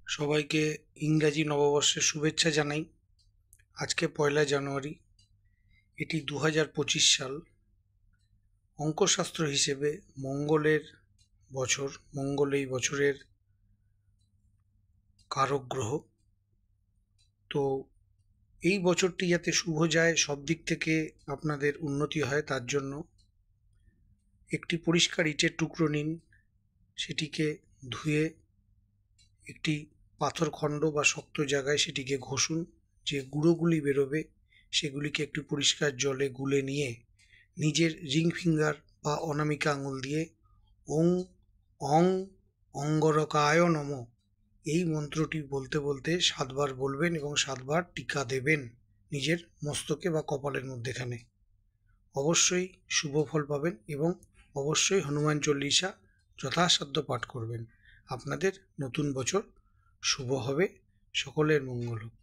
সবাইকে ইংরাজি নববর্ষের শুভেচ্ছা জানাই। আজকে 1লা জানুয়ারি, এটি 2025 সাল। অঙ্কশাস্ত্র হিসেবে মঙ্গলের বছর। মঙ্গল এই বছরের কারক গ্রহ। তো এই বছরটি যাতে শুভ যায়, সব দিক থেকে আপনাদের উন্নতি হয়, তার জন্য একটি পরিষ্কার ইটের টুকরো নিন, সেটিকে ধুয়ে একটি পাথর খণ্ড বা শক্ত জায়গায় সেটিকে ঘষুন। যে গুঁড়োগুলি বেরোবে সেগুলিকে একটু পরিষ্কার জলে গুলে নিয়ে নিজের রিং ফিঙ্গার বা অনামিকা আঙুল দিয়ে ওং অং অঙ্গরকায় নমঃ এই মন্ত্রটি বলতে বলতে 7বার বলবেন এবং 7বার টিকা দেবেন নিজের মস্তকে বা কপালের মধ্যেখানে। অবশ্যই শুভ ফল পাবেন এবং অবশ্যই হনুমান চল্লিশা যথাসাধ্য পাঠ করবেন। আপনাদের নতুন বছর শুভ হবে। সকলের মঙ্গল হোক।